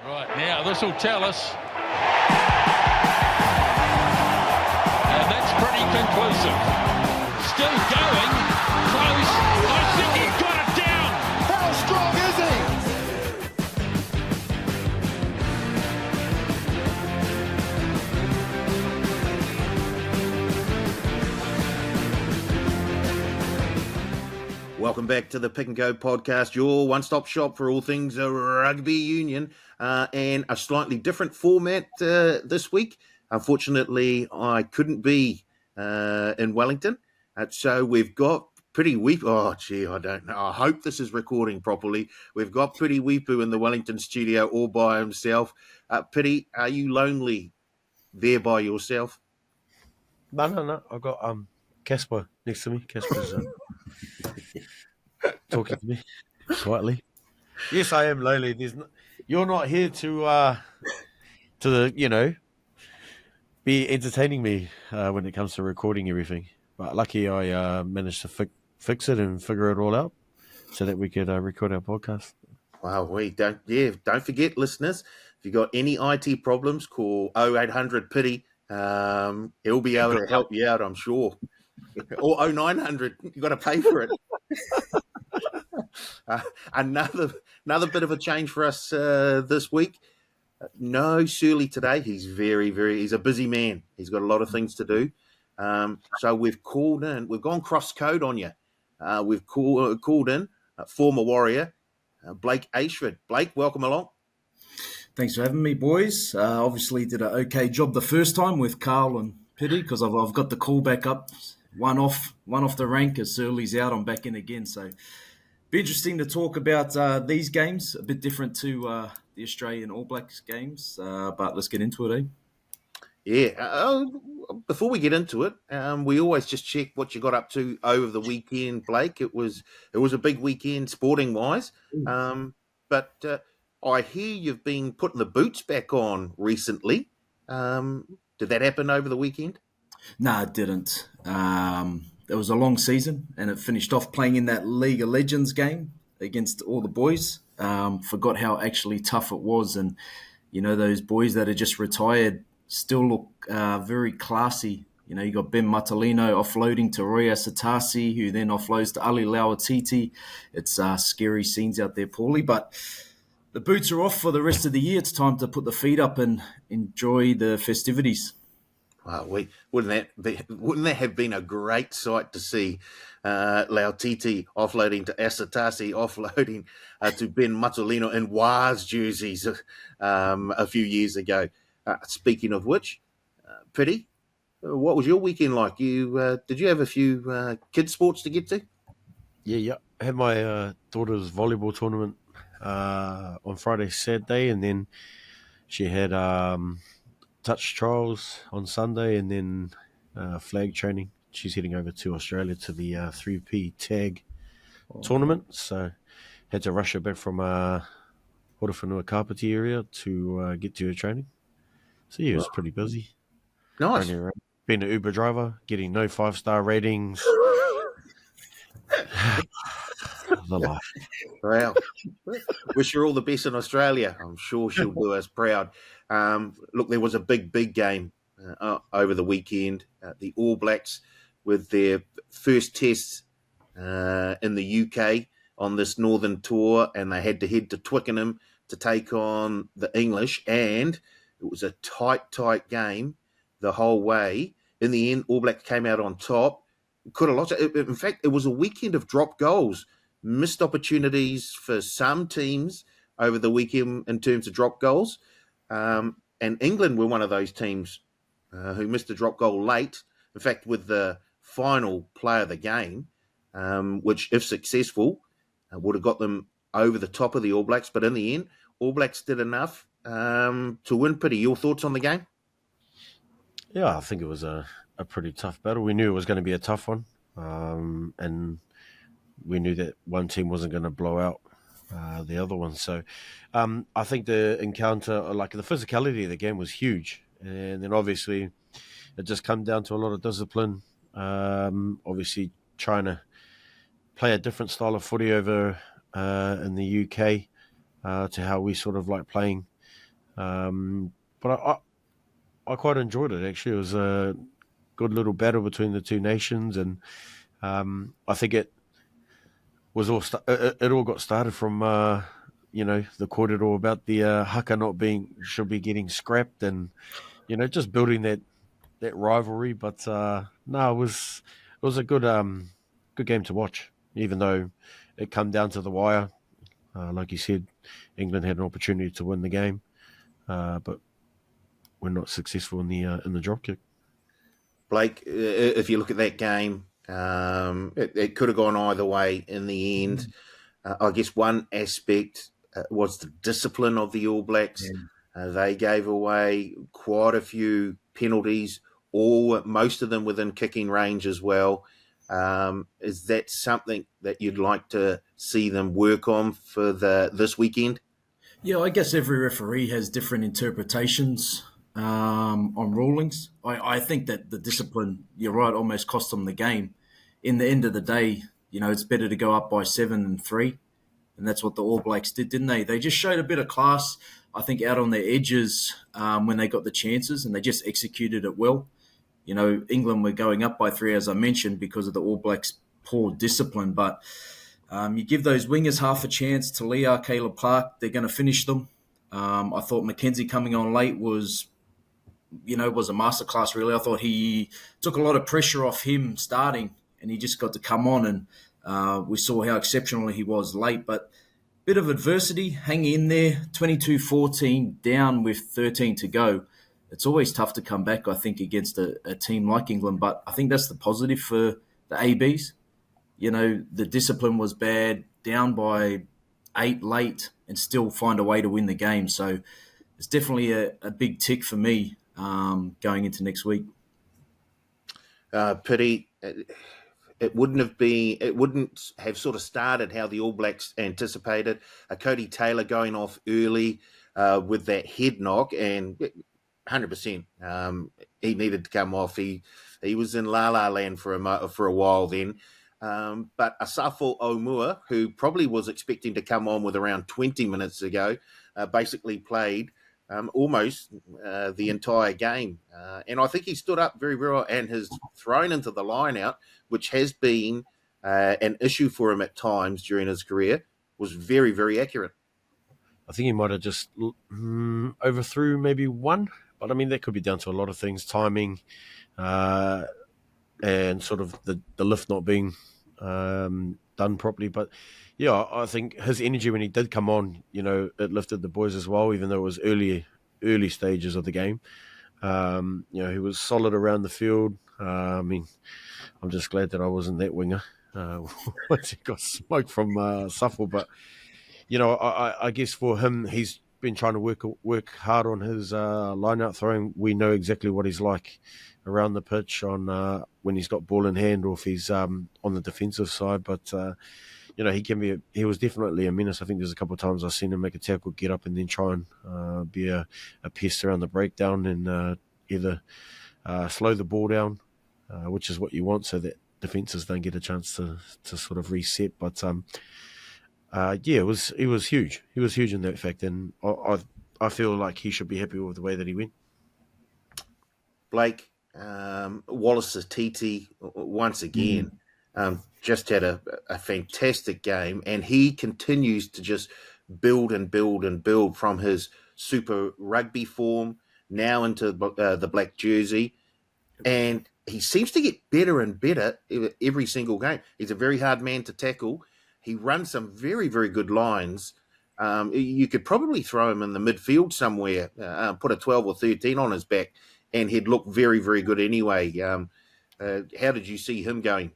Right, now this will tell us. And that's pretty conclusive. Still going. Close. I think he got it down. How strong is he? Welcome back to the Pick and Go podcast, your one-stop shop for all things rugby union, and a slightly different format this week. Unfortunately, I couldn't be in Wellington, so we've got Piri. Oh, gee, I don't know. I hope this is recording properly. We've got Piri Weepu in the Wellington studio all by himself. Piri, are you lonely there by yourself? No. I've got Casper next to me. Casper's talking to me quietly. Yes, I am lonely. You're not here to be entertaining me when it comes to recording everything. But lucky I managed to fix it and figure it all out so that we could record our podcast. Wow, don't forget, listeners, if you've got any IT problems, call 0800 Piri. He'll be able to help you out, I'm sure. Or 0900, you've got to pay for it. Another bit of a change for us this week. No Surly today. He's he's a busy man. He's got a lot of things to do. So we've called in. We've gone cross-code on you. We've called in former Warrior, Blake Ayshford. Blake, welcome along. Thanks for having me, boys. Obviously did an okay job the first time with Carl and Piri because I've got the call back up. One off the rank as Surly's out. I'm back in again. So be interesting to talk about these games. A bit different to the Australian All Blacks games, but let's get into it, eh? Yeah. Before we get into it, we always just check what you got up to over the weekend, Blake. It was a big weekend sporting wise, but I hear you've been putting the boots back on recently. Did that happen over the weekend? No, it didn't. It was a long season, and it finished off playing in that League of Legends game against all the boys. Forgot how actually tough it was, and those boys that are just retired still look very classy. You got Ben Matalino offloading to Roy Asatasi, who then offloads to Ali Lauatiti. It's scary scenes out there, Paulie, but the boots are off for the rest of the year. It's time to put the feet up and enjoy the festivities. Wow, wouldn't that have been a great sight to see? Lauatiti offloading to Asatasi, offloading to Ben Matalino in Waz jerseys a few years ago. Speaking of which, Piri, what was your weekend like? Did you have a few kids' sports to get to? Yeah. I had my daughter's volleyball tournament on Friday, Saturday, and then she had touch trials on Sunday, and then flag training. She's heading over to Australia to the 3P tag tournament, so had to rush her back from Horowhenua Kapiti area to get to her training. So yeah, it was pretty busy. Nice. Being an Uber driver, getting no 5-star ratings. The life. Wow. Wish her all the best in Australia. I'm sure she'll do us proud. Look, there was a big game over the weekend. The All Blacks with their first test in the UK on this northern tour, and they had to head to Twickenham to take on the English, and it was a tight game the whole way. In the end, All Blacks came out on top. Could have lost it. In fact, it was a weekend of drop goals. Missed opportunities for some teams over the weekend in terms of drop goals. And England were one of those teams who missed a drop goal late. In fact, with the final play of the game, which, if successful, would have got them over the top of the All Blacks. But in the end, All Blacks did enough to win. Piri, your thoughts on the game? Yeah, I think it was a pretty tough battle. We knew it was going to be a tough one, and we knew that one team wasn't going to blow out the other one. So I think the encounter, like the physicality of the game was huge. And then obviously it just come down to a lot of discipline. Obviously trying to play a different style of footy over in the UK to how we sort of like playing But I quite enjoyed it, actually. It was a good little battle between the two nations, and I think it was it all got started from the corridor about the haka not being should be getting scrapped, and just building that rivalry. But no, it was a good game to watch, even though it come down to the wire. Like you said, England had an opportunity to win the game, but we're not successful in the drop kick. Blake, if you look at that game, it could have gone either way in the end. I guess one aspect was the discipline of the All Blacks. They gave away quite a few penalties, most of them within kicking range as well. Is that something that you'd like to see them work on for this weekend? Yeah, I guess every referee has different interpretations on rulings. I think that the discipline, you're right, almost cost them the game. In the end of the day, it's better to go up by 7 than 3. And that's what the All Blacks did, didn't they? They just showed a bit of class, I think, out on their edges when they got the chances, and they just executed it well. England were going up by 3, as I mentioned, because of the All Blacks' poor discipline. But you give those wingers half a chance. Talia, Caleb Clark, they're going to finish them. I thought Mackenzie coming on late was a masterclass, really. I thought he took a lot of pressure off him starting, and he just got to come on, and we saw how exceptional he was late. But bit of adversity, hang in there, 22-14, down with 13 to go. It's always tough to come back, I think, against a team like England, but I think that's the positive for the ABs. The discipline was bad, down by 8 late, and still find a way to win the game. So it's definitely a big tick for me going into next week. Piri, it wouldn't have sort of started how the All Blacks anticipated. Cody Taylor going off early with that head knock, and 100%. He needed to come off. He was in La La Land for a while then. But Asafo Omua, who probably was expecting to come on with around 20 minutes ago, basically played almost the entire game. And I think he stood up very well and has thrown into the line-out, which has been an issue for him at times during his career, was very, very accurate. I think he might have just overthrew maybe one, but I mean, that could be down to a lot of things, timing, and sort of the lift not being done properly. But yeah, I think his energy when he did come on, it lifted the boys as well, even though it was early stages of the game. He was solid around the field. I mean, I'm just glad that I wasn't that winger once he got smoked from Suffle. But I guess for him, he's been trying to work hard on his line-out throwing. We know exactly what he's like around the pitch on when he's got ball in hand or if he's on the defensive side. But he was definitely a menace. I think there's a couple of times I've seen him make a tackle, get up, and then try and be a pest around the breakdown and either slow the ball down, which is what you want, so that defenses don't get a chance to sort of reset. But he was huge. He was huge in that fact, and I feel like he should be happy with the way that he went. Blake, Wallace Titi once again just had a fantastic game, and he continues to just build and build and build from his Super Rugby form now into the black jersey, and he seems to get better and better every single game. He's a very hard man to tackle. He runs some very, very good lines. You could probably throw him in the midfield somewhere, put a 12 or 13 on his back, and he'd look very, very good anyway. How did you see him going?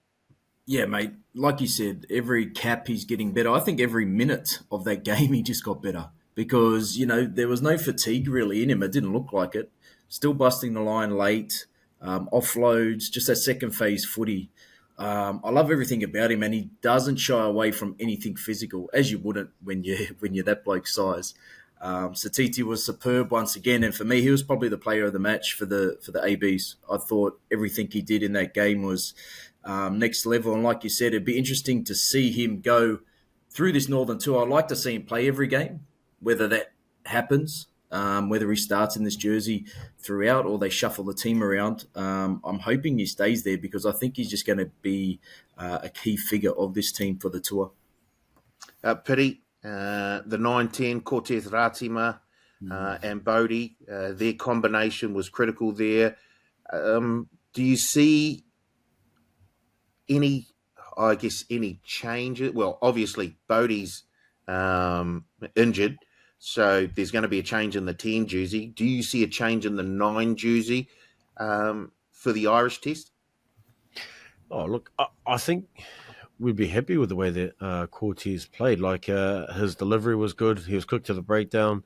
Yeah, mate. Like you said, every cap he's getting better. I think every minute of that game he just got better because, there was no fatigue really in him. It didn't look like it. Still busting the line late, offloads, just that second phase footy. I love everything about him, and he doesn't shy away from anything physical, as you wouldn't when you're that bloke's size. Satiti was superb once again, and for me, he was probably the player of the match for the ABs. I thought everything he did in that game was next level, and like you said, it'd be interesting to see him go through this Northern Tour. I'd like to see him play every game, whether that happens. whether he starts in this jersey throughout or they shuffle the team around. I'm hoping he stays there because I think he's just going to be a key figure of this team for the tour. Piri, the 9-10, Cortez Ratima and Bodie, their combination was critical there. Do you see any changes? Well, obviously, Bodie's injured, so there's going to be a change in the 10 jersey. Do you see a change in the 9 jersey for the Irish test? Oh, look, I think we'd be happy with the way that Cortez played. Like, his delivery was good. He was quick to the breakdown.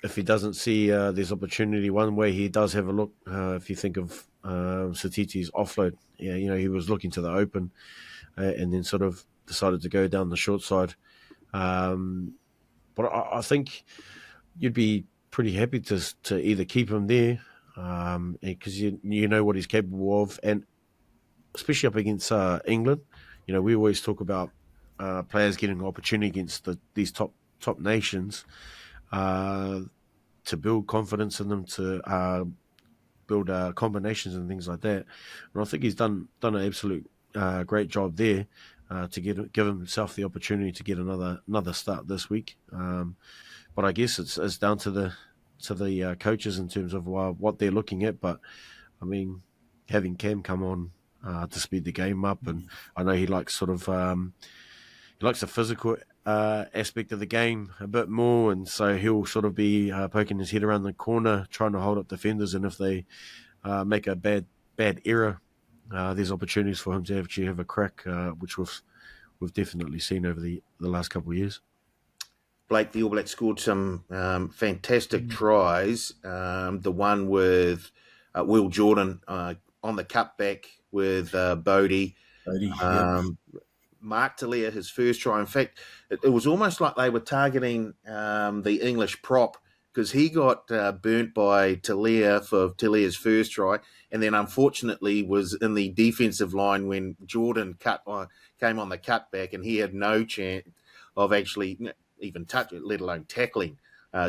If he doesn't see there's opportunity one way, he does have a look. If you think of Satiti's offload, he was looking to the open and then sort of decided to go down the short side. But I think you'd be pretty happy to either keep him there because you know what he's capable of, and especially up against England. We always talk about players getting an opportunity against these top nations to build confidence in them, to build combinations and things like that. And I think he's done an absolute great job there to give himself the opportunity to get another start this week. But I guess it's down to the coaches in terms of what they're looking at. But I mean, having Cam come on to speed the game up, and I know he likes he likes the physical aspect of the game a bit more, and so he'll sort of be poking his head around the corner, trying to hold up defenders, and if they make a bad error, there's opportunities for him to actually have a crack, which we've definitely seen over the last couple of years. Blake, the All Blacks scored some fantastic tries. The one with Will Jordan on the cutback with Bodie. Mark Talia, his first try. In fact, it was almost like they were targeting the English prop because he got burnt by Talia for Talia's first try, and then unfortunately was in the defensive line when Jordan came on the cutback, and he had no chance of actually even touching, let alone tackling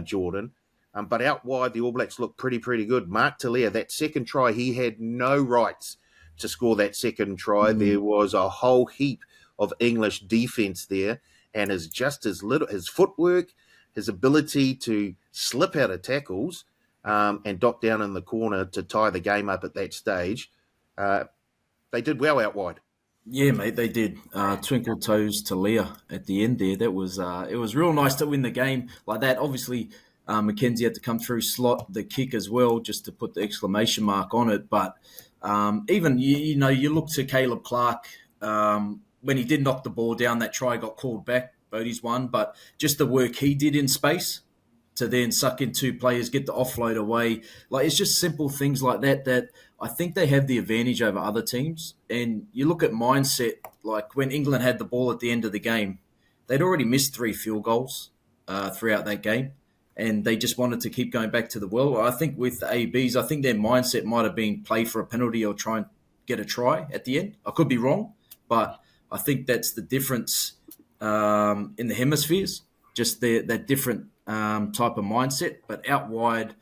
Jordan. But out wide, the All Blacks looked pretty good. Mark Talia, that second try, he had no rights to score that second try. There was a whole heap of English defense there, and his footwork, his ability to slip out of tackles and dot down in the corner to tie the game up at that stage, they did well out wide. Yeah, mate, they did. Twinkle toes to Leah at the end there. That was it was real nice to win the game like that. Obviously, Mackenzie had to come through, slot the kick as well, just to put the exclamation mark on it. But even you look to Caleb Clark when he did knock the ball down. That try got called back. Bodie's won, but just the work he did in space to then suck in 2 players, get the offload away. Like, it's just simple things like that I think they have the advantage over other teams. And you look at mindset, like when England had the ball at the end of the game, they'd already missed 3 field goals throughout that game, and they just wanted to keep going back to the well. I think with the ABs, I think their mindset might have been play for a penalty or try and get a try at the end. I could be wrong, but I think that's the difference in the hemispheres, just that different type of mindset. But out wide,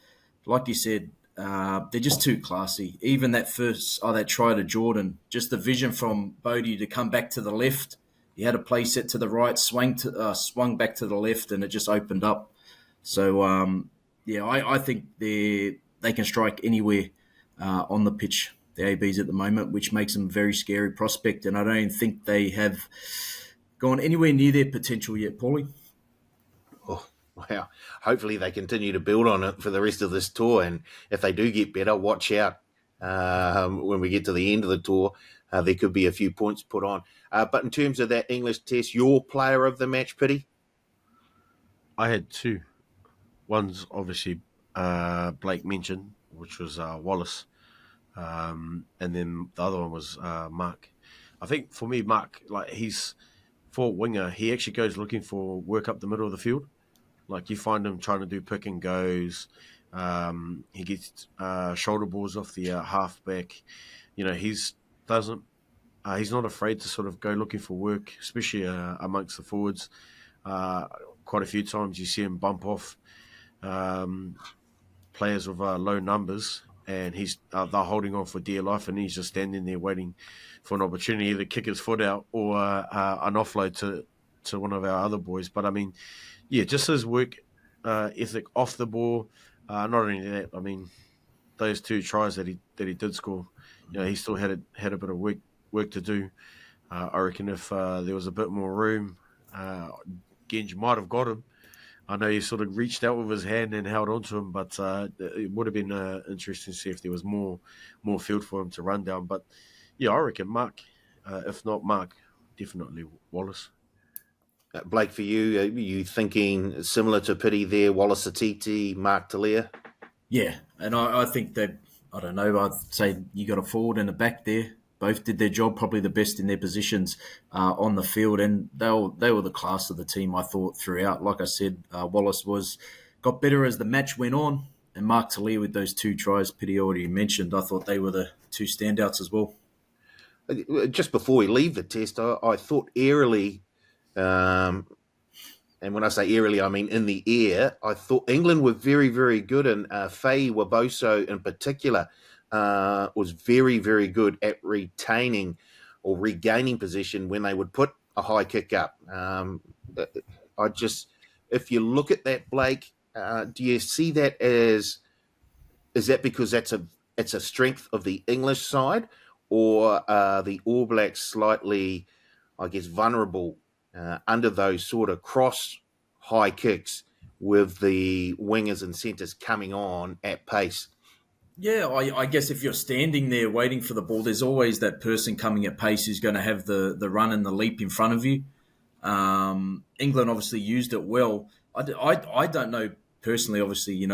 like you said, they're just too classy. Even that that try to Jordan, just the vision from Bodie to come back to the left. He had a play set to the right, swung back to the left, and it just opened up. So, I think they can strike anywhere on the pitch, the ABs at the moment, which makes them a very scary prospect. And I don't think they have gone anywhere near their potential yet, Paulie. Oh, wow. Hopefully they continue to build on it for the rest of this tour. And if they do get better, watch out when we get to the end of the tour. There could be a few points put on. But in terms of that English test, your player of the match, Piri? I had 2. One's obviously Blake mentioned, which was Wallace. And then the other one was Mark. I think for me, Mark, like, he's for winger, he actually goes looking for work up the middle of the field. Like, you find him trying to do pick and goes. He gets shoulder balls off the halfback. He's not afraid to sort of go looking for work, especially amongst the forwards. quite a few times you see him bump off players with low numbers, and they're holding on for dear life, and he's just standing there waiting for an opportunity to kick his foot out or an offload to one of our other boys. But I mean, yeah, just his work ethic off the ball. Not only that, I mean, those 2 tries that he did score, he still had a bit of work to do. I reckon if there was a bit more room, Genge might have got him. I know he sort of reached out with his hand and held onto him, but it would have been interesting to see if there was more field for him to run down. But yeah, I reckon Mark. If not Mark, definitely Wallace. Blake, for you, are you thinking similar to Piri there, Wallace Atiti, Mark Talia? Yeah, and I think that, I don't know, I'd say you got a forward and a back there. Both did their job, probably the best in their positions on the field, and they were the class of the team, I thought, throughout. Like I said, Wallace got better as the match went on, and Mark Talia with those 2 tries Piri already mentioned, I thought they were the 2 standouts as well. Just before we leave the test, I thought airily, and when I say airily, I mean in the air, I thought England were very, very good, and Faye Waboso in particular was very, very good at retaining or regaining position when they would put a high kick up. If you look at that, Blake, do you see that is that because it's a strength of the English side, or the All Blacks slightly, I guess, vulnerable under those sort of cross high kicks with the wingers and centres coming on at pace? Yeah, I guess if you're standing there waiting for the ball, there's always that person coming at pace who's going to have the run and the leap in front of you. England obviously used it well. I don't know personally, obviously,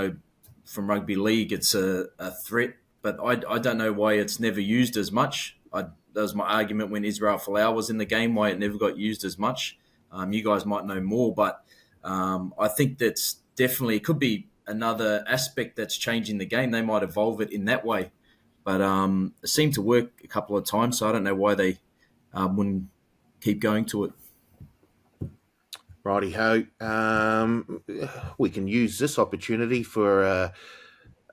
from rugby league, it's a threat, but I don't know why it's never used as much. That was my argument when Israel Folau was in the game, why it never got used as much. You guys might know more, but I think that's definitely, it could be another aspect that's changing the game. They might evolve it in that way, but it seemed to work a couple of times, so I don't know why they wouldn't keep going to it. Righty-ho. We can use this opportunity for a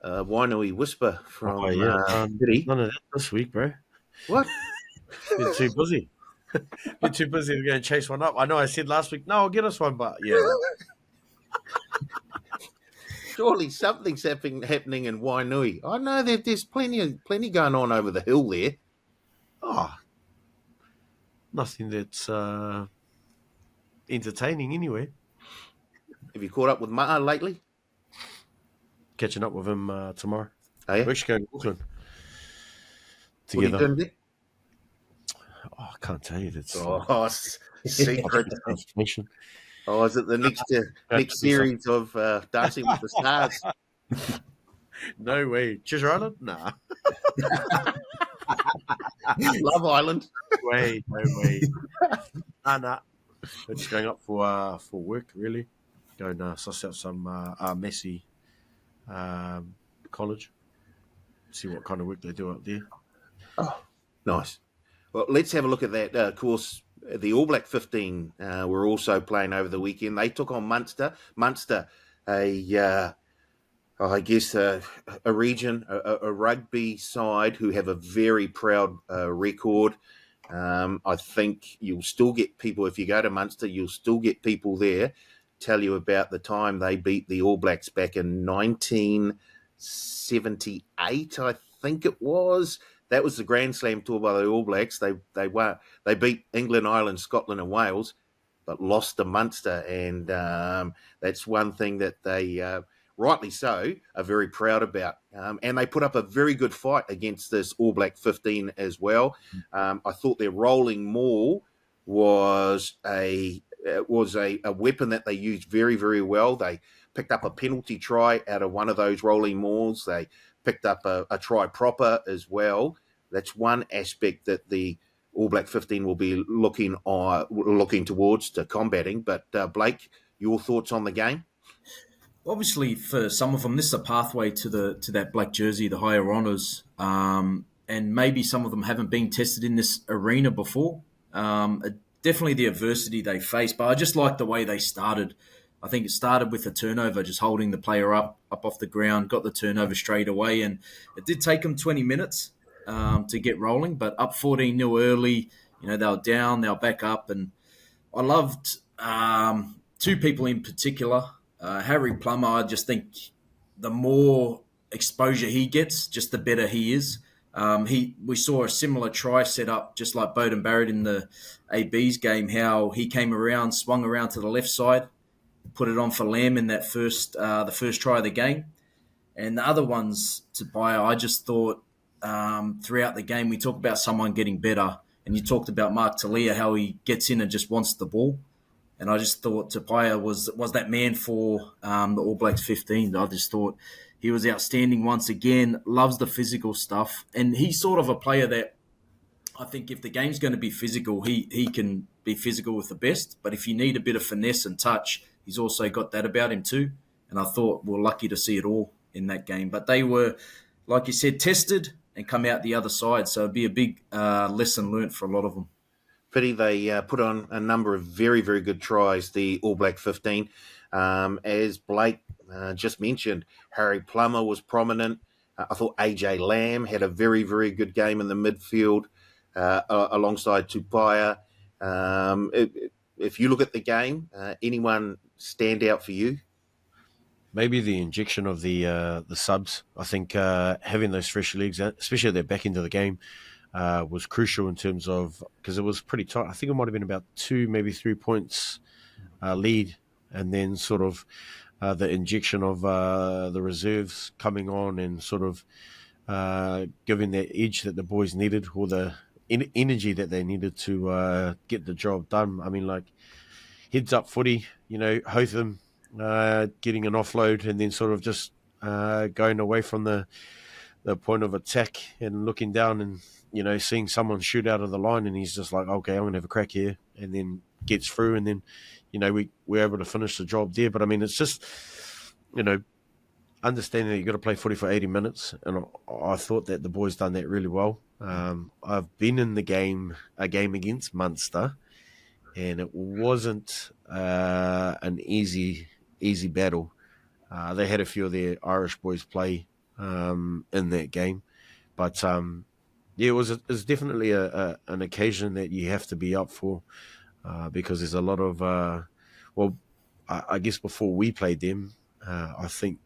Wainui whisper from Piri. None of that this week, bro. What? Been too busy. Been too busy to go and chase one up. I know I said last week, no, I'll get us one, but yeah. Surely something's happening in Wainui. I know that there's plenty going on over the hill there. Oh, nothing that's entertaining anyway. Have you caught up with Ma'a lately? Catching up with him tomorrow. Oh, yeah? We're actually going to Auckland What are together. you doing there? Oh, I can't tell you. That's Secret. information. Oh, is it the next series of Dancing with the Stars? No way. Treasure Island? Nah. Love Island. No way. Nah. We're just going up for work, really. Going to suss out some messy college. See what kind of work they do out there. Oh, nice. Well, let's have a look at that. Of course, the All Black 15 were also playing over the weekend. They took on Munster. Munster, a region, a rugby side who have a very proud record. I think you'll still get people, if you go to Munster, you'll still get people there tell you about the time they beat the All Blacks back in 1978, I think it was. That was the Grand Slam tour by the All Blacks. They beat England, Ireland, Scotland and Wales, but lost to Munster. And that's one thing that they, rightly so, are very proud about. And they put up a very good fight against this All Black 15 as well. I thought their rolling maul was a weapon that they used very, very well. They picked up a penalty try out of one of those rolling mauls. They picked up a try proper as well. That's one aspect that the All Black 15 will be looking towards to combating. But Blake, your thoughts on the game? Obviously, for some of them, this is a pathway to that black jersey, the higher honours, and maybe some of them haven't been tested in this arena before. Definitely the adversity they faced, but I just like the way they started. I think it started with a turnover, just holding the player up off the ground, got the turnover straight away. And it did take them 20 minutes to get rolling, but up 14-0 early, they were down, they were back up. And I loved two people in particular. Harry Plummer, I just think the more exposure he gets, just the better he is. We saw a similar try set up, just like Bowden Barrett in the AB's game, how he came around, swung around to the left side, put it on for Lamb in that the first try of the game. And the other ones, Tobias, I just thought throughout the game, we talked about someone getting better. And you talked about Mark Talia, how he gets in and just wants the ball. And I just thought Tapia was that man for the All Blacks 15. I just thought he was outstanding once again, loves the physical stuff. And he's sort of a player that I think if the game's going to be physical, he can be physical with the best. But if you need a bit of finesse and touch, he's also got that about him too. And I thought we're lucky to see it all in that game. But they were, like you said, tested and come out the other side. So it'd be a big lesson learnt for a lot of them. Pity they put on a number of very, very good tries, the All Black 15. As Blake just mentioned, Harry Plummer was prominent. I thought AJ Lamb had a very, very good game in the midfield alongside Tupaya. If you look at the game, anyone stand out for you? Maybe the injection of the subs. I think having those fresh legs, especially at their back into the game, was crucial in terms of, because it was pretty tight. I think it might have been about 2, maybe 3 points lead, and then sort of the injection of the reserves coming on and sort of giving that edge that the boys needed, or the energy that they needed to get the job done. I mean, like heads up footy, Hotham getting an offload and then sort of just going away from the point of attack and looking down and seeing someone shoot out of the line, and he's just like, okay, I'm gonna have a crack here, and then gets through, and then we're able to finish the job there. But I mean, it's just understanding that you've got to play footy for 80 minutes, and I thought that the boys done that really well. I've been in a game against Munster, and it wasn't an easy battle. They had a few of their Irish boys play in that game, but it was definitely an occasion that you have to be up for, because there's a lot of I guess before we played them, I think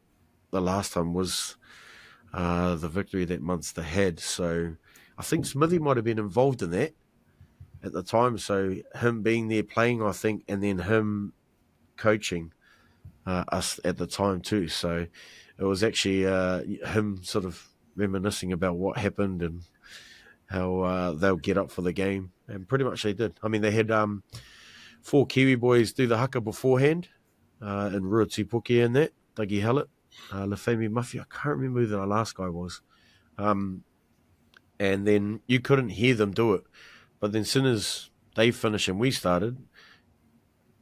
the last time was the victory that Munster had. So I think Smithy might have been involved in that at the time. So him being there playing, I think, and then him coaching us at the time too. So it was actually him sort of reminiscing about what happened and how they'll get up for the game. And pretty much they did. I mean, they had 4 Kiwi boys do the haka beforehand, and Ruatipuki and that, Dougie Hallett, Lafemi Muffy, I can't remember who the last guy was. And then you couldn't hear them do it. But then as soon as they finished and we started,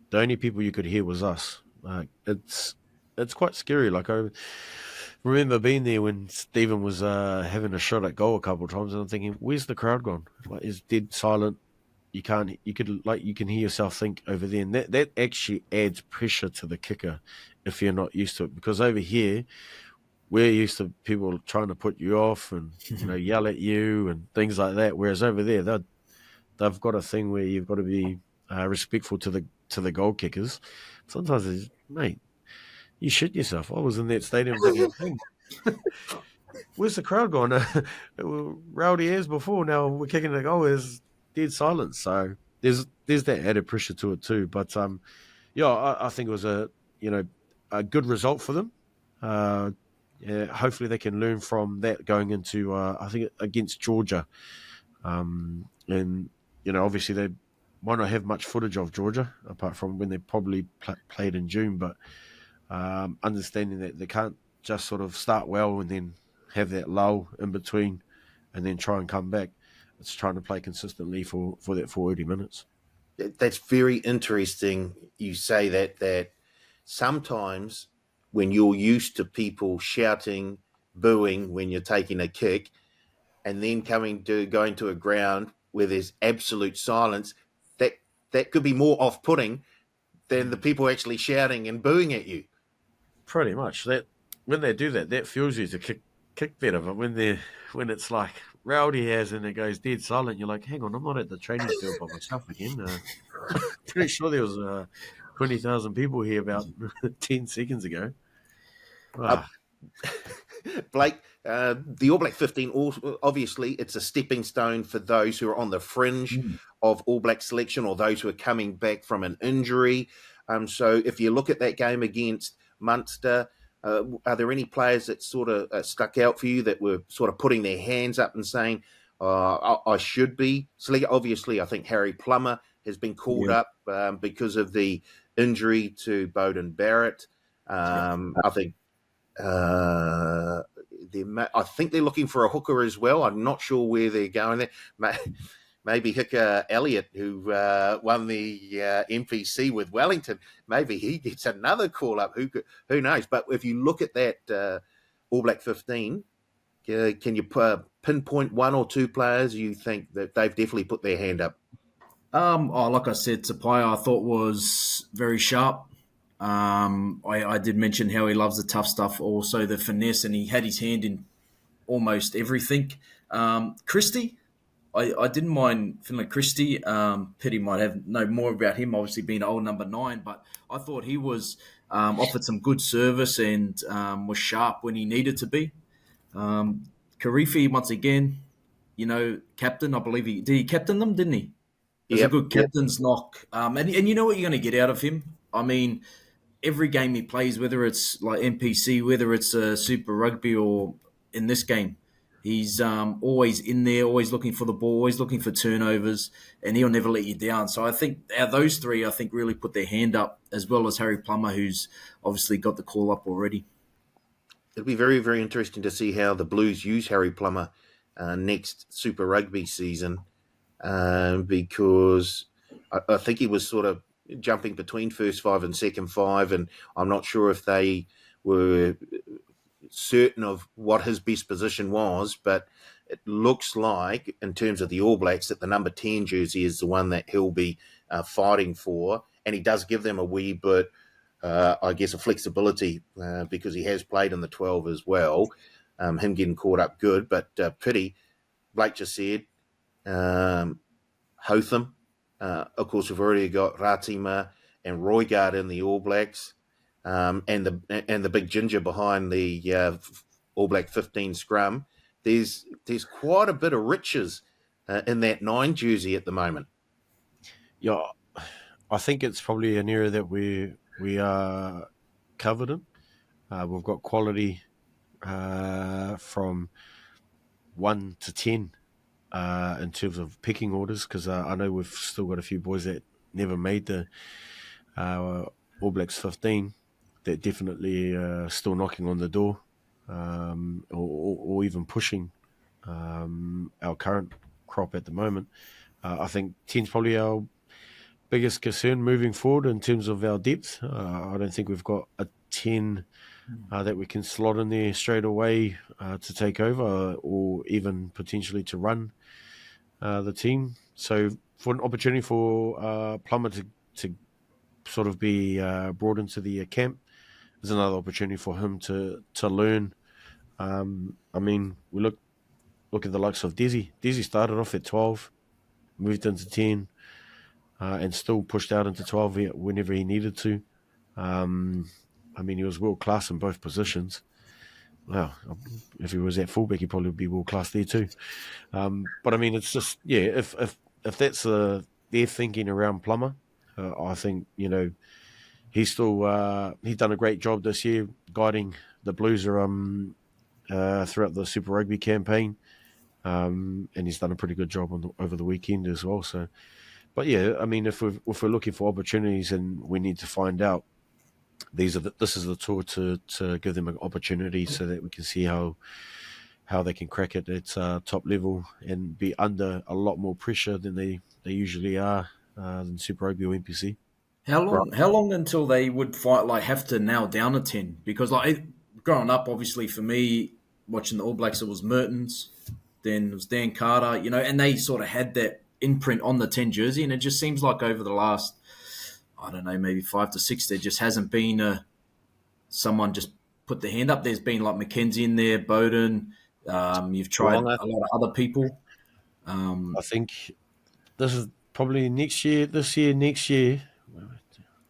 the only people you could hear was us. It's quite scary. Like, I remember being there when Stephen was having a shot at goal a couple of times, and I'm thinking, where's the crowd gone? Like, it's dead silent. You can hear yourself think over there, and that actually adds pressure to the kicker if you're not used to it. Because over here, we're used to people trying to put you off and yell at you and things like that. Whereas over there, they've got a thing where you've got to be respectful to the goal kickers. Sometimes it's, mate, you shit yourself. I was in that stadium thinking, hey, where's the crowd gone? Rowdy as before. Now we're kicking the goal. There's dead silence. So there's that added pressure to it too. But I think it was a good result for them. Hopefully they can learn from that going into I think against Georgia. And obviously they might not have much footage of Georgia apart from when they probably played in June, but understanding that they can't just sort of start well and then have that lull in between and then try and come back. It's trying to play consistently for that 40 minutes. That's very interesting. You say that sometimes when you're used to people shouting, booing when you're taking a kick, and then going to a ground where there's absolute silence, that could be more off-putting than the people actually shouting and booing at you. Pretty much. That when they do that, that fuels you to kick better. But when it's like rowdy as and it goes dead silent, you're like, hang on, I'm not at the training field by myself again. Pretty sure there was 20,000 people here about 10 seconds ago. Blake, the All Black 15, obviously, it's a stepping stone for those who are on the fringe of All Black selection or those who are coming back from an injury. So if you look at that game against Munster, are there any players that sort of stuck out for you that were sort of putting their hands up and saying, I should be selected? Obviously, I think Harry Plummer has been called up because of the injury to Bowden Barrett. I think I think they're looking for a hooker as well. I'm not sure where they're going there. Maybe Hicka Elliott, who won the NPC with Wellington, maybe he gets another call up. Who knows? But if you look at that All Black 15, can you pinpoint one or two players you think that they've definitely put their hand up? Like I said, Tapaya I thought was very sharp. I did mention how he loves the tough stuff, also the finesse, and he had his hand in almost everything. Christie, I didn't mind Finlay Christie. Piri might know more about him, obviously being old number 9, but I thought he was offered some good service and was sharp when he needed to be. Karifi, once again, captain, I believe he captain them, didn't he? It was a good captain's knock. And you know what you're going to get out of him? I mean, every game he plays, whether it's like NPC, whether it's Super Rugby or in this game, he's always in there, always looking for the ball, always looking for turnovers, and he'll never let you down. So I think those three, really put their hand up, as well as Harry Plummer, who's obviously got the call up already. It'll be very, very interesting to see how the Blues use Harry Plummer next Super Rugby season, because I think he was sort of jumping between first 5 and second 5, and I'm not sure if they were certain of what his best position was, but it looks like, in terms of the All Blacks, that the number 10 jersey is the one that he'll be fighting for, and he does give them a wee bit, I guess, a flexibility because he has played in the 12 as well. Him getting caught up good, but Piri, Blake just said, Hotham. Of course, we've already got Ratima and Roygard in the All Blacks, and the big ginger behind the All Black 15 scrum. There's quite a bit of riches in that 9 jersey at the moment. Yeah, I think it's probably an area that we are covered in. We've got quality from 1 to 10. In terms of pecking orders, because I know we've still got a few boys that never made the All Blacks 15 that definitely still knocking on the door or even pushing our current crop at the moment. I think 10's probably our biggest concern moving forward in terms of our depth. I don't think we've got a 10 that we can slot in there straight away to take over or even potentially to run the team. So for an opportunity for Plummer to sort of be brought into the camp is another opportunity for him to learn. I mean, we look at the likes of Desi. Desi started off at 12, moved into 10, and still pushed out into 12 whenever he needed to. I mean, he was world class in both positions. Well, if he was at fullback, he'd probably be world class there too. But I mean, it's just if that's their thinking around Plummer, I think he's still he's done a great job this year guiding the Blues throughout the Super Rugby campaign, and he's done a pretty good job over the weekend as well. So, but yeah, I mean, if we're looking for opportunities and we need to find out. This is the tour to give them an opportunity so that we can see how they can crack it at top level and be under a lot more pressure than they usually are in Super Rugby or NPC. How long until they would have to nail down a 10? Because growing up, obviously for me, watching the All Blacks, it was Mertens, then it was Dan Carter, and they sort of had that imprint on the 10 jersey, and it just seems like over the last I don't know, maybe 5 to 6, there just hasn't been someone just put their hand up. There's been like Mackenzie in there, Bowden. You've tried Wonga. a lot of other people. I think this is probably next year. This year, next year,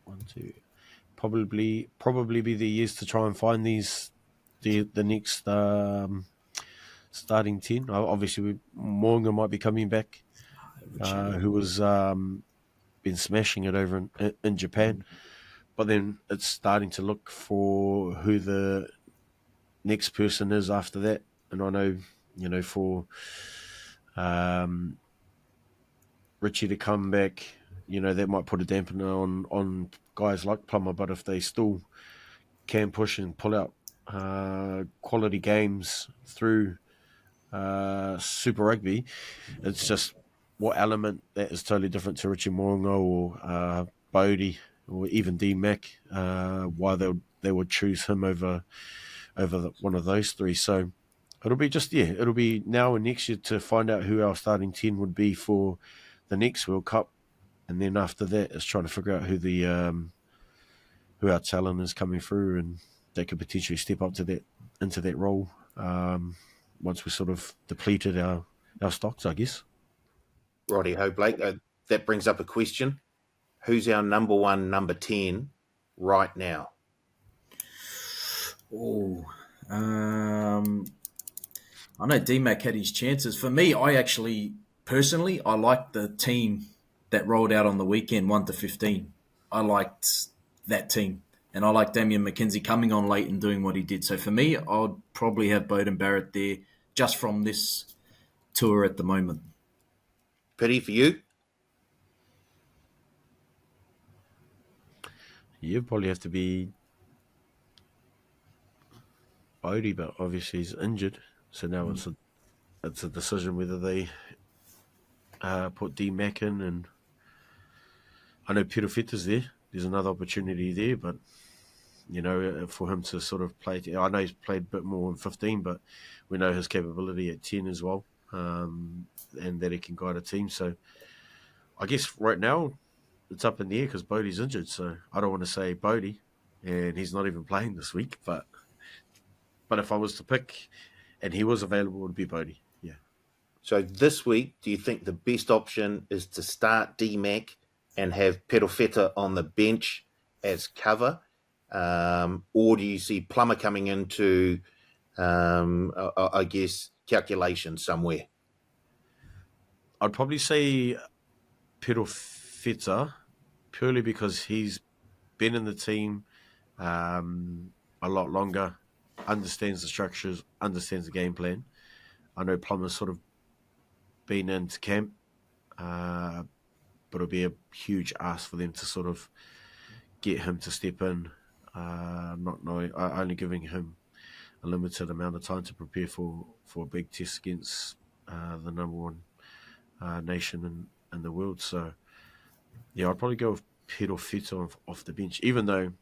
1, 2, probably be the years to try and find the next starting 10. Obviously, Morgan might be coming back, who was been smashing it over in Japan. But then it's starting to look for who the next person is after that. And I know, for Richie to come back, that might put a dampener on guys like Plummer. But if they still can push and pull out quality games through Super Rugby, it's just what element that is totally different to Richie Morongo or Bodie or even D Mac, why they would choose him over one of those three. So it'll be now and next year to find out who our starting 10 would be for the next World Cup, and then after that is trying to figure out who our talent is coming through, and they could potentially step up to that into that role once we sort of depleted our stocks, I guess. Righty-ho, Blake. That brings up a question. Who's our number 1, number 10 right now? Oh, I know D-Mac had his chances. For me, I like the team that rolled out on the weekend, 1 to 15. I liked that team. And I like Damien McKenzie coming on late and doing what he did. So for me, I'd probably have Bowden Barrett there just from this tour at the moment. Piri, for you? You probably have to be Bodie, but obviously he's injured. So now it's a decision whether they put D Mac in, and I know Peter Fitter's there. There's another opportunity there, but for him to sort of play, I know he's played a bit more in 15, but we know his capability at 10 as well, and that he can guide a team. So I guess right now it's up in the air because Bodie's injured. So I don't want to say Bodie, and he's not even playing this week. But if I was to pick, and he was available, it would be Bodie. Yeah. So this week, do you think the best option is to start D-Mac and have Perofeta on the bench as cover? Or do you see Plummer coming into, I guess, calculation somewhere? I'd probably say Perofeta, purely because he's been in the team a lot longer, understands the structures, understands the game plan. I know Plummer's sort of been into camp, but it'll be a huge ask for them to sort of get him to step in, not knowing, only giving him a limited amount of time to prepare for a big test against the number one nation in the world. So, yeah, I'd probably go with Pedro Fito off the bench, even though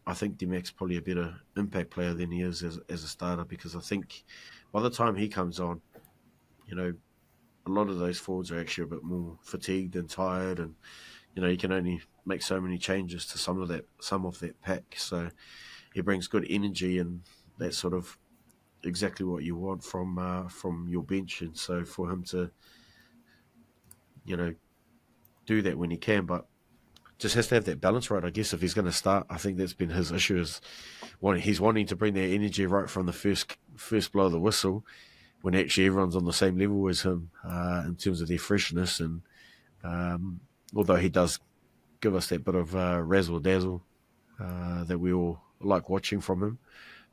I think D-Mac's probably a better impact player than he is as a starter, because I think by the time he comes on, a lot of those forwards are actually a bit more fatigued and tired, and you can only make so many changes to some of that pack. So he brings good energy, and that's sort of exactly what you want from your bench. And so for him to do that when he can, but just has to have that balance right, I guess, if he's going to start. I think that's been his issue, is he's wanting to bring that energy right from the first blow of the whistle, when actually everyone's on the same level as him in terms of their freshness. And although he does give us that bit of razzle-dazzle that we all like watching from him.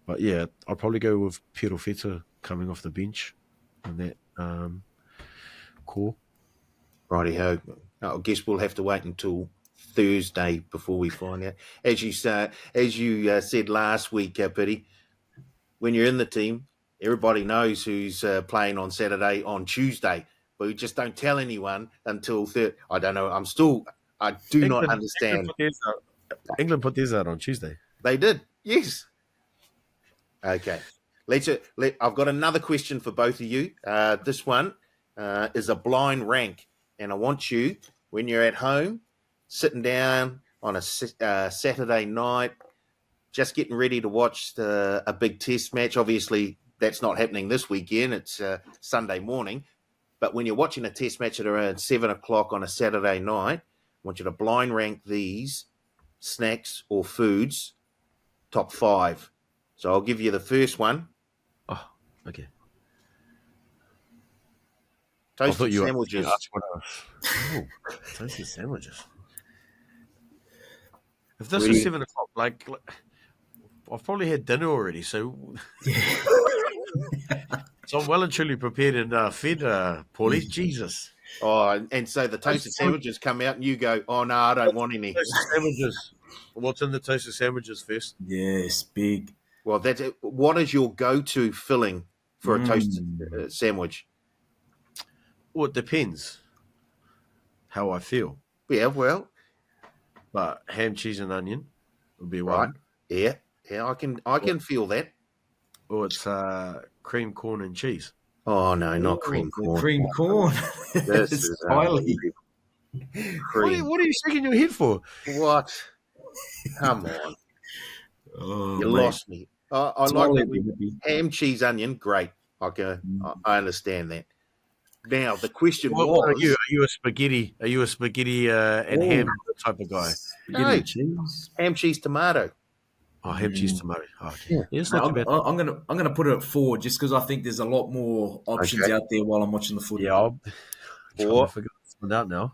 But yeah, I'll probably go with Pedro Feta coming off the bench in that core. Righty-ho. I guess we'll have to wait until Thursday before we find out. As you said last week, Piri, when you're in the team, everybody knows who's playing on Saturday, on Tuesday, but we just don't tell anyone until Thursday. I don't know. I do not understand. England put theirs out on Tuesday. They did, yes. Okay. I've got another question for both of you. This one is a blind rank, and I want you, when you're at home, sitting down on a Saturday night, just getting ready to watch a big test match. Obviously, that's not happening this weekend. It's Sunday morning. But when you're watching a test match at around 7 o'clock on a Saturday night, I want you to blind rank these snacks or foods top 5. So I'll give you the first one. Oh, okay. Toasted sandwiches. Toasted sandwiches. If this is 7 o'clock, like I've probably had dinner already, so so I'm well and truly prepared and fed, Paulie. Jesus. Oh, and so the toasted sandwiches come out, and you go, "Oh no, I don't want any." Toasted sandwiches. What's in the toasted sandwiches first? Yes, big. Well, that's it. What is your go-to filling for a toasted sandwich? Well, it depends how I feel. Yeah, well, But ham, cheese, and onion would be right. one. Yeah, I can feel that. Or it's cream, corn, and cheese. Oh no, not cream corn. Cream corn. This It's is highly. cream. What are you shaking your head for? What? Come on, Oh, you mate. lost me. I It's like highly that. rugby. Ham, cheese, onion, great. I understand that. Now the question What was, are you? Are you a spaghetti? Are you a spaghetti and ham type of guy? Spaghetti No. and cheese. ham, cheese, tomato. Oh, ham, cheese, tomato. Oh, okay. Yeah. Yeah, it's not too bad. I'm gonna put it at 4 just because I think there's a lot more options Okay. out there while I'm watching the footy. Yeah, I'm trying Four. to figure this out now.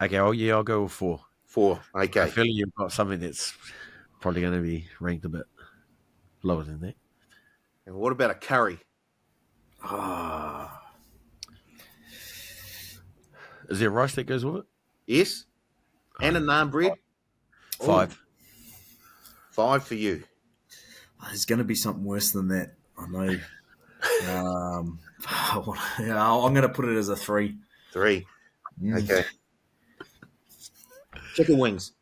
Okay, I'll go with 4. 4. I Okay. feel you've got something that's probably going to be ranked a bit lower than that. And what about a curry? Ah, Is there rice that goes with it? Yes. And a naan bread. 5. 5 for you. there's going to be something worse than that. I know. I'm going to put it as a 3. 3. Okay. Chicken wings.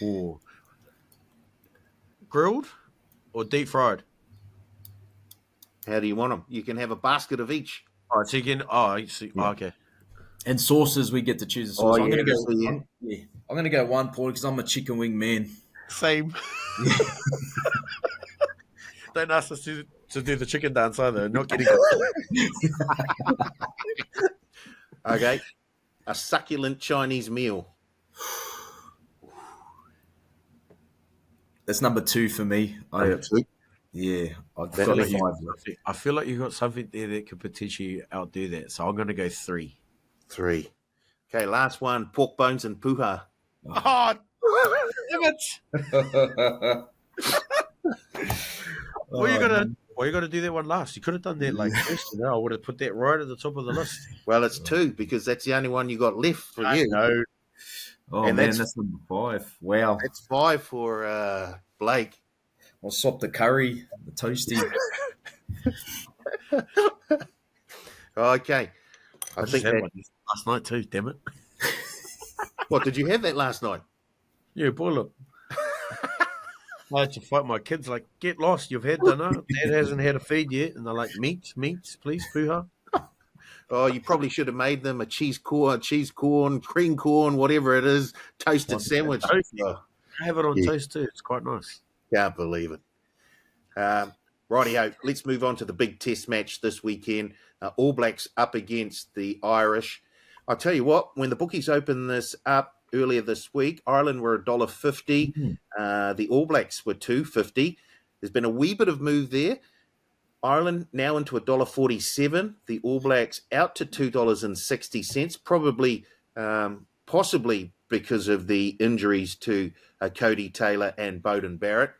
Or grilled or deep fried? How do you want them? You can have a basket of each. Oh, so you can. Oh, you see, Yeah. okay. And sauces, we get to choose a sauce. Oh, I'm yeah, going to go. so yeah. I'm going to go 1, Paul, because I'm a chicken wing man. Same. Don't ask us to do the chicken dance either. Not getting it. Okay. A succulent Chinese meal. That's number 2 for me. Yeah, I've That got makes 5 sense. left. I feel like you've got something there that could potentially outdo that. So I'm going to go 3. 3. Okay, last one. Pork bones and puha. Oh, damn it. Well, you got to do that one last. You could have done that like first. I would have put that right at the top of the list. Well, it's 2 because that's the only one you got left for you. No. Oh, And man, that's- that's number 5. Wow. That's 5 for Blake. I'll swap the curry, the toasty. Okay. I just think had that. one last night too. Damn it. What, did you have that last night? Yeah, boil it. I had to fight my kids. Like, get lost. You've had dinner. Dad hasn't had a feed yet, and they're like, meat, please, puha. Oh, you probably should have made them a cheese corn, cream corn, whatever it is, toasted sandwich. Toast. Oh, I have it on Yeah. toast too. It's quite nice. can't believe it. Rightio, let's move on to the big test match this weekend. All Blacks up against the Irish. I'll tell you what, when the bookies opened this up earlier this week, Ireland were $1.50. The All Blacks were $2.50. There's been a wee bit of move there. Ireland now into $1.47. The All Blacks out to $2.60, probably, possibly because of the injuries to Cody Taylor and Beauden Barrett.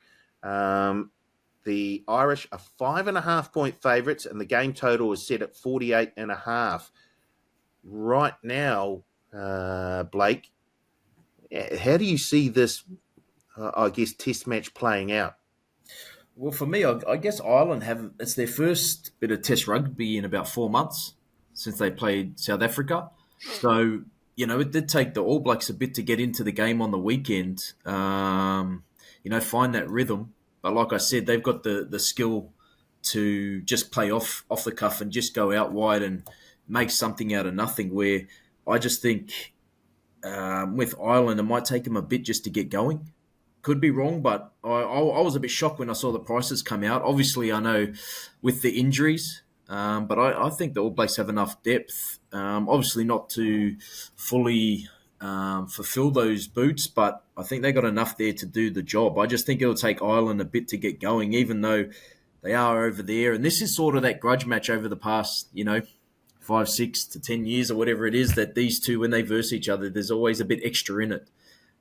The Irish are 5.5-point favourites, and the game total is set at 48.5. Right now, Blake, how do you see this, test match playing out? Well, for me, I guess Ireland it's their first bit of test rugby in about 4 months since they played South Africa. So, it did take the All Blacks a bit to get into the game on the weekend, find that rhythm. But like I said, they've got the skill to just play off the cuff and just go out wide and make something out of nothing, where I just think with Ireland, it might take them a bit just to get going. Could be wrong, but I was a bit shocked when I saw the prices come out. Obviously, I know with the injuries, but I think the All Blacks have enough depth. Obviously, not to fully fulfill those boots, but I think they got enough there to do the job. I just think it'll take Ireland a bit to get going, even though they are over there. And this is sort of that grudge match over the past, 5, 6 to 10 years or whatever it is, that these two, when they verse each other, there's always a bit extra in it.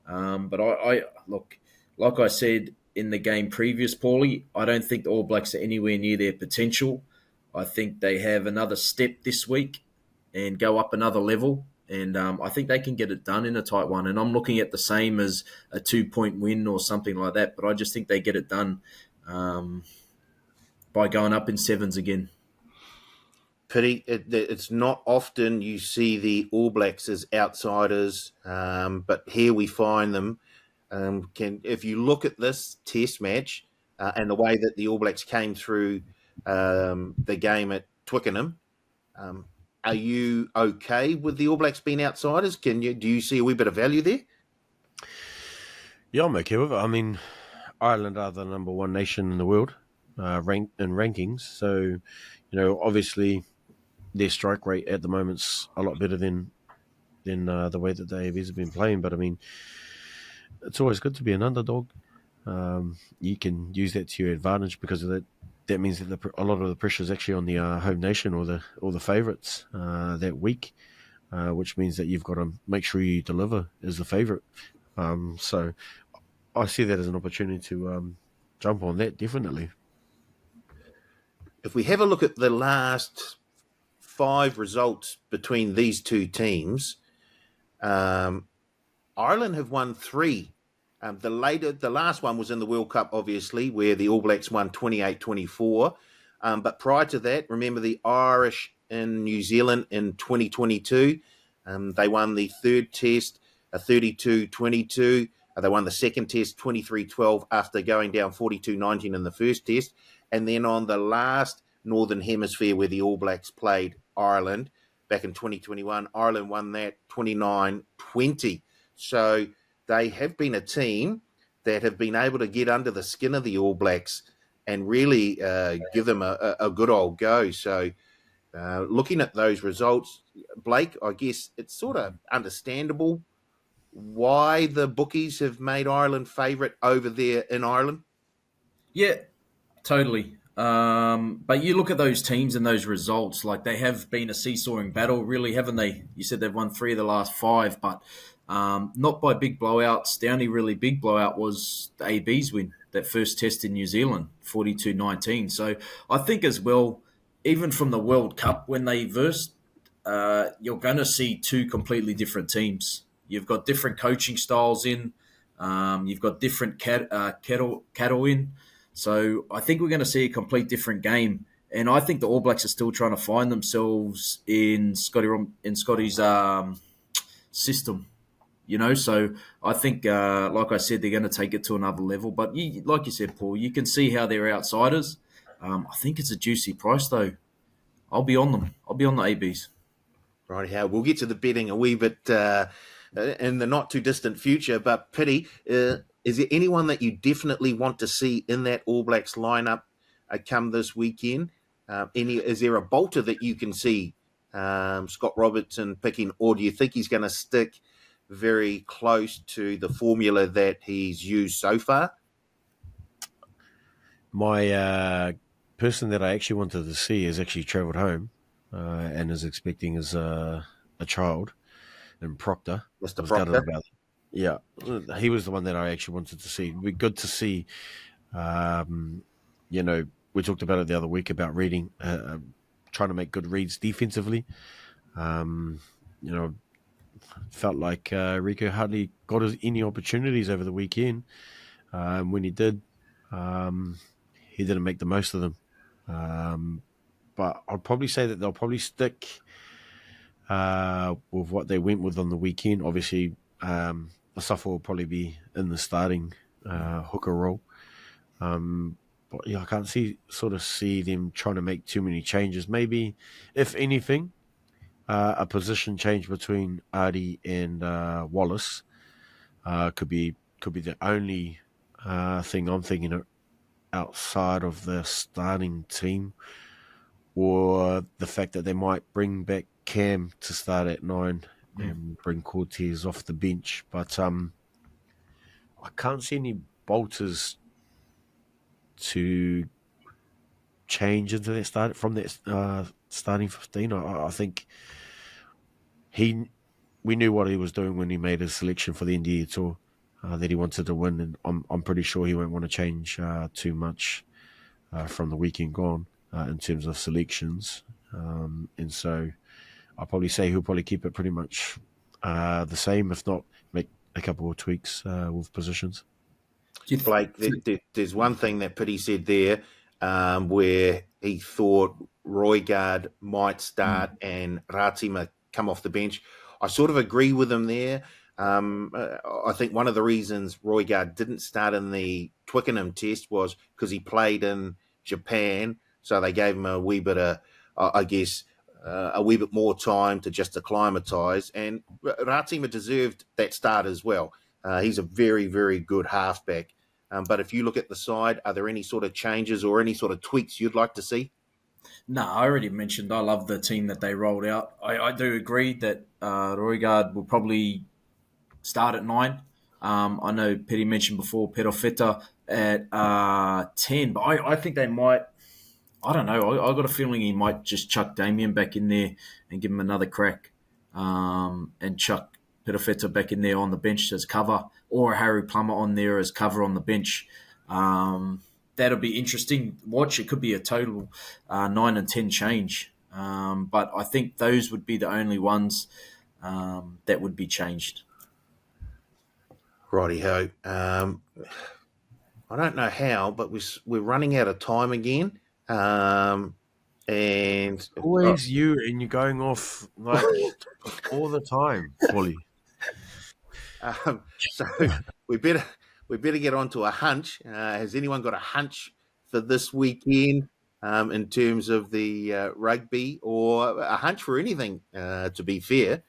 But I look, like I said in the game previous, Paulie, I don't think the All Blacks are anywhere near their potential. I think they have another step this week and go up another level. And I think they can get it done in a tight one. And I'm looking at the same as a 2-point win or something like that. But I just think they get it done by going up in sevens again. Pity, it's not often you see the All Blacks as outsiders, but here we find them. If you look at this Test match and the way that the All Blacks came through the game at Twickenham, are you okay with the All Blacks being outsiders? Do you see a wee bit of value there? Yeah, I'm okay with it. I mean, Ireland are the number one nation in the world rankings. So, obviously their strike rate at the moment's a lot better than the way that they've been playing. But I mean, it's always good to be an underdog. You can use that to your advantage because of that. That means that a lot of the pressure is actually on the home nation or the favourites that week, which means that you've got to make sure you deliver as the favourite. So I see that as an opportunity to jump on that, definitely. If we have a look at the last 5 results between these two teams, Ireland have won 3. The last one was in the World Cup, obviously, where the All Blacks won 28-24. But prior to that, remember the Irish in New Zealand in 2022. They won the third test, 32-22. They won the second test, 23-12, after going down 42-19 in the first test. And then on the last Northern Hemisphere where the All Blacks played Ireland back in 2021, Ireland won that 29-20. So they have been a team that have been able to get under the skin of the All Blacks and really give them a good old go. So looking at those results, Blake, I guess it's sort of understandable why the bookies have made Ireland favourite over there in Ireland. Yeah, totally. But you look at those teams and those results, like they have been a seesawing battle, really, haven't they? You said they've won 3 of the last 5, but not by big blowouts. The only really big blowout was the AB's win, that first test in New Zealand, 42-19. So I think as well, even from the World Cup, when they versed, you're going to see 2 completely different teams. You've got different coaching styles in. You've got different cattle in. So I think we're going to see a complete different game. And I think the All Blacks are still trying to find themselves in Scotty's system. So I think, like I said, they're going to take it to another level. But like you said, Paul, you can see how they're outsiders. I think it's a juicy price, though. I'll be on them. I'll be on the ABs. Right, how we'll get to the betting a wee bit in the not too distant future. But Piri, is there anyone that you definitely want to see in that All Blacks lineup come this weekend? Is there a bolter that you can see Scott Robertson picking, or do you think he's going to stick very close to the formula that he's used so far? My person that I actually wanted to see has actually travelled home and is expecting his a child in Proctor. Mr. Proctor? Yeah, he was the one that I actually wanted to see. It'd be good to see, we talked about it the other week about reading, trying to make good reads defensively. Felt like Rico hardly got any opportunities over the weekend. When he did, he didn't make the most of them. But I'd probably say that they'll probably stick with what they went with on the weekend. Obviously, Asafo will probably be in the starting hooker role. But yeah, I can't see them trying to make too many changes. Maybe, if anything, a position change between Artie and Wallace could be the only thing I'm thinking of outside of the starting team, or the fact that they might bring back Cam to start at 9 and bring Cortez off the bench. But I can't see any bolters to change into that starting 15. I think we knew what he was doing when he made his selection for the India tour, that he wanted to win, and I'm pretty sure he won't want to change too much from the weekend gone in terms of selections. And so I'll probably say he'll probably keep it pretty much the same, if not make a couple of tweaks with positions. Blake, there's one thing that Piri said there, where he thought Roigard might start and Ratima come off the bench. I sort of agree with him there. I think one of the reasons Roigard didn't start in the Twickenham test was because he played in Japan, so they gave him a wee bit of, a wee bit more time to just acclimatise, and Ratima deserved that start as well. He's a very, very good halfback. But if you look at the side, are there any sort of changes or any sort of tweaks you'd like to see? No, I already mentioned I love the team that they rolled out. I do agree that Roigard will probably start at 9. I know Piri mentioned before Perofeta at 10, but I think they might. I don't know. I got a feeling he might just chuck Damien back in there and give him another crack, and chuck Perofeta back in there on the bench as cover, or Harry Plummer on there as cover on the bench. That'll be interesting. Watch, it could be a total 9 and 10 change. But I think those would be the only ones that would be changed. Righty-ho. I don't know how, but we're running out of time again. And always you, and you're going off like all the time, Polly. So we better get on to a hunch. Has anyone got a hunch for this weekend in terms of the rugby, or a hunch for anything? To be fair,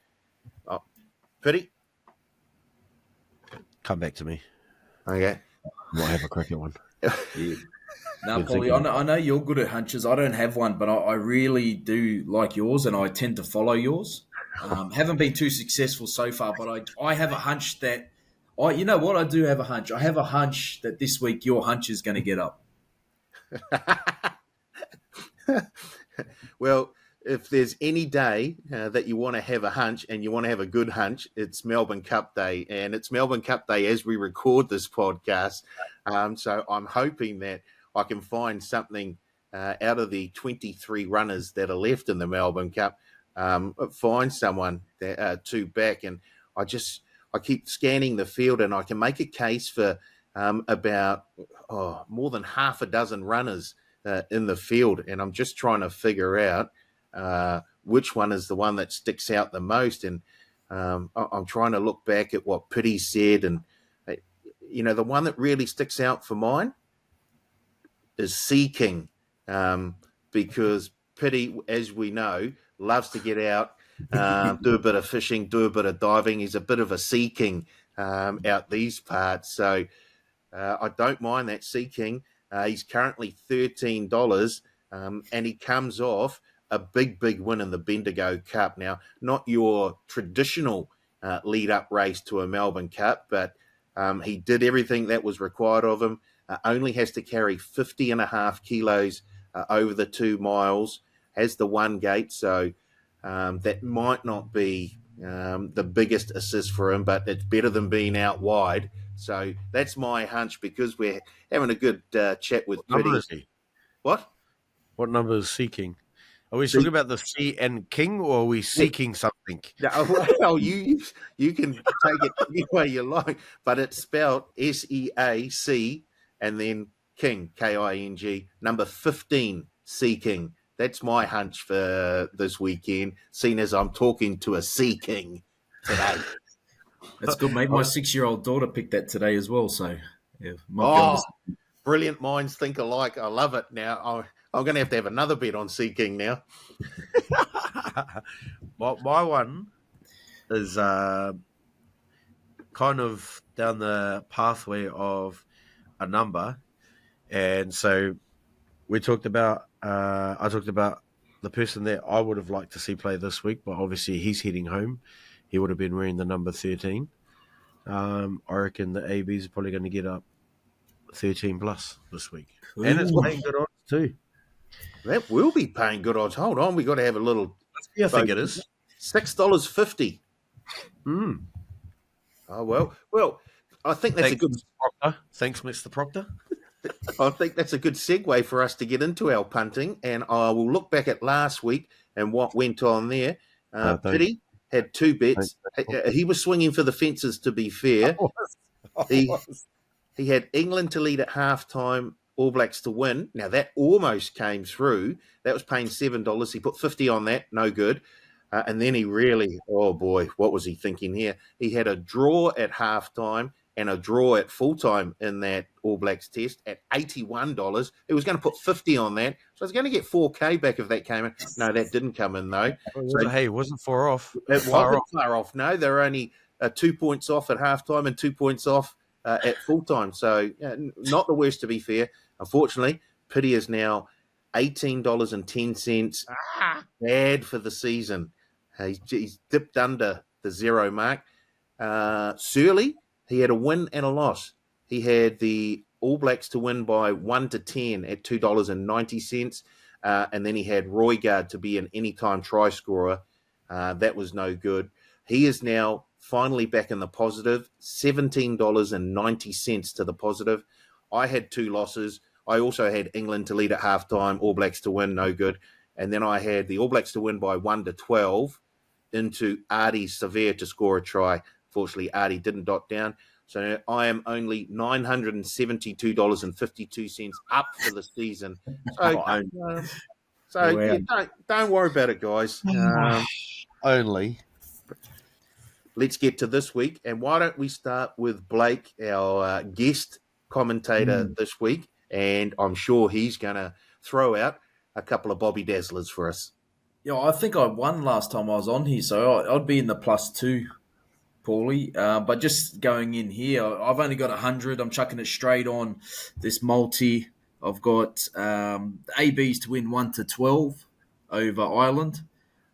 Piri, come back to me. Okay, might have a cricket one. Yeah. No, Paulie, I know you're good at hunches. I don't have one, but I really do like yours, and I tend to follow yours. Haven't been too successful so far, but I have a hunch that you know what? I do have a hunch. I have a hunch that this week your hunch is going to get up. Well, if there's any day that you want to have a hunch and you want to have a good hunch, it's Melbourne Cup Day, and it's Melbourne Cup Day as we record this podcast. So I'm hoping that I can find something out of the 23 runners that are left in the Melbourne Cup, find someone to back. And I keep scanning the field, and I can make a case for about more than half a dozen runners in the field. And I'm just trying to figure out which one is the one that sticks out the most. And I'm trying to look back at what Piri said. And, the one that really sticks out for mine is Sea King, because Piri, as we know, loves to get out, do a bit of fishing, do a bit of diving. He's a bit of a Sea King out these parts. So I don't mind that Sea King. He's currently $13, and he comes off a big win in the Bendigo Cup. Now, not your traditional lead-up race to a Melbourne Cup, but he did everything that was required of him. Only has to carry 50.5 kilos over the 2 miles, has the one gate, so that might not be the biggest assist for him, but it's better than being out wide. So that's my hunch, because we're having a good chat with Piri. What? What number is Sea King? Are we talking about the sea and king, or are we seeking something? No, well, you can take it any way you like, but it's spelled SEAC and then King, KING, number 15, Sea King. That's my hunch for this weekend, seeing as I'm talking to a Sea King today. That's good, mate. My 6-year-old daughter picked that today as well, so brilliant minds think alike. I love it. Now I'm going to have another bet on Sea King now. My one is kind of down the pathway of a number, and so we talked about. I talked about the person that I would have liked to see play this week, but obviously he's heading home. He would have been wearing the number 13. I reckon the ABs are probably going to get up 13 plus this week, and it's paying good odds too. That will be paying good odds. Hold on, we got to have a little. Yeah, I think it is $6.50. Oh well. I think that's a good. Proctor. Thanks, Mr. Proctor. I think that's a good segue for us to get into our punting, and I will look back at last week and what went on there. Piri had 2 bets. He was swinging for the fences, to be fair. He had England to lead at halftime, All Blacks to win. Now, that almost came through. That was paying $7. He put 50 on that. No good. And then he really, oh boy, what was he thinking here? He had a draw at halftime and a draw at full-time in that All Blacks test at $81. He was going to put 50 on that. So I was going to get 4K back if that came in. No, that didn't come in, though. So, hey, it wasn't far off. It wasn't far off. No, they were only 2 points off at halftime and 2 points off at full-time. So not the worst, to be fair. Unfortunately, Piri is now $18.10. Bad for the season. He's dipped under the 0 mark. Surly, he had a win and a loss. He had the All Blacks to win by 1-10 at $2.90. And then he had Roygaard to be an anytime try scorer. That was no good. He is now finally back in the positive, $17.90 to the positive. I had 2 losses. I also had England to lead at halftime, All Blacks to win, no good. And then I had the All Blacks to win by 1-12 into Artie Severe to score a try. Fortunately, Artie didn't dot down. So I am only $972.52 up for the season. Don't worry about it, guys. Only. Let's get to this week. And why don't we start with Blake, our guest commentator this week. And I'm sure he's going to throw out a couple of Bobby Dazzlers for us. Yeah, I think I won last time I was on here, so I'd be in the +2, Paulie. But just going in here, I've only got 100. I'm chucking it straight on this multi. I've got ABs to win 1-12 over Ireland.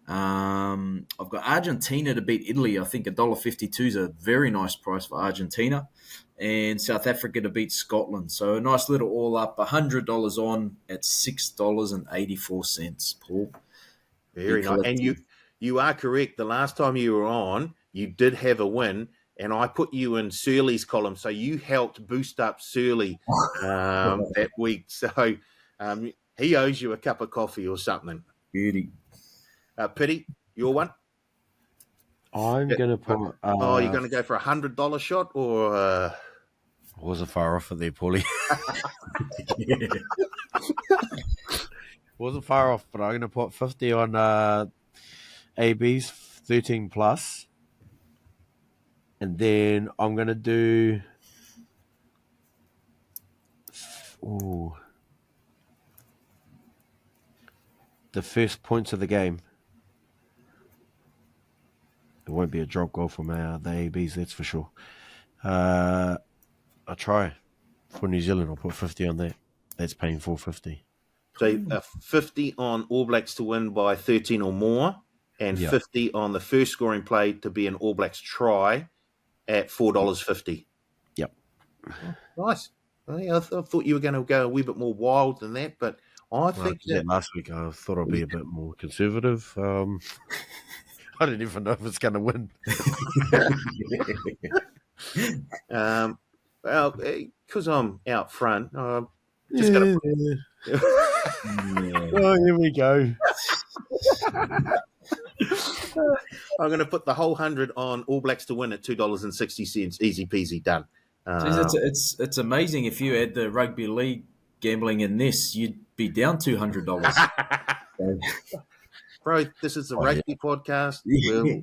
I've got Argentina to beat Italy. I think $1.52 is a very nice price for Argentina. And South Africa to beat Scotland. So a nice little all up, $100 on at $6.84, Paul. Very nice. And you are correct. The last time you were on, you did have a win, and I put you in Surly's column. So you helped boost up Surly that week. So he owes you a cup of coffee or something. Beauty. Piri, your one? I'm going to put... you're going to go for $100 shot or... I wasn't far off of there, Paulie. Wasn't far off, but I'm going to put 50 on ABs, 13 plus. And then I'm going to do... the first points of the game. It won't be a drop goal from the ABs, that's for sure. I'll try for New Zealand. I'll put 50 on that. That's paying $4.50. So 50 on All Blacks to win by 13 or more, and 50 on the first scoring play to be an All Blacks try at $4.50. Yep. Nice. I thought you were going to go a wee bit more wild than that, but I think that last week I thought I'd be a bit more conservative. I don't even know if it's going to win. Well, because I'm out front, just going to... Oh, here we go. I'm going to put the whole 100 on All Blacks to win at $2.60. Easy peasy, done. It's amazing. If you had the rugby league gambling in this, you'd be down $200. Bro, this is a rugby podcast. Well,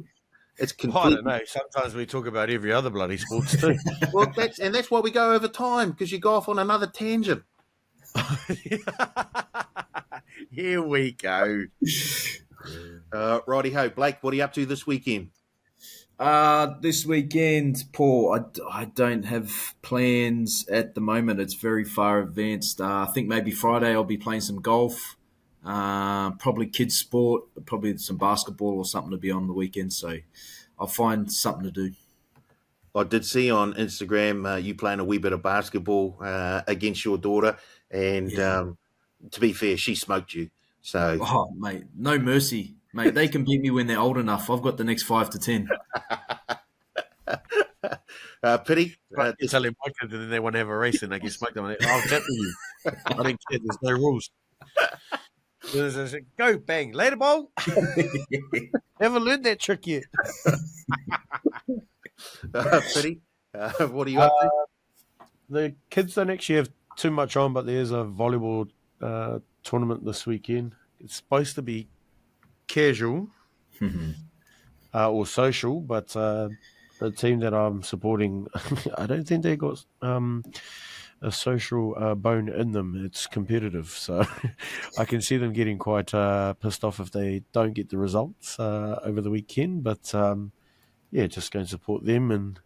it's complete. I don't know. Sometimes we talk about every other bloody sports too. Well, that's why we go over time, because you go off on another tangent. Here we go. Righty-ho. Blake, what are you up to this weekend? This weekend, Paul, I don't have plans at the moment. It's very far advanced. I think maybe Friday I'll be playing some golf, probably kids' sport, probably some basketball or something to be on the weekend. So I'll find something to do. I did see on Instagram you playing a wee bit of basketball against your daughter, and to be fair, she smoked you. So, Oh, mate, no mercy, mate. They can beat me when they're old enough. I've got the next 5 to 10. Piri, You tell him my kids and then they want to have a race and they can smoke them. I'll chat with you. I don't care. There's no rules. Go bang, later ball. Haven't learned that trick yet. Piri, what are you up to? The kids don't actually have too much on, but there's a volleyball tournament this weekend. It's supposed to be casual or social, but the team that I'm supporting, I don't think they got a social bone in them. It's competitive, so I can see them getting quite pissed off if they don't get the results over the weekend. But just go and support them and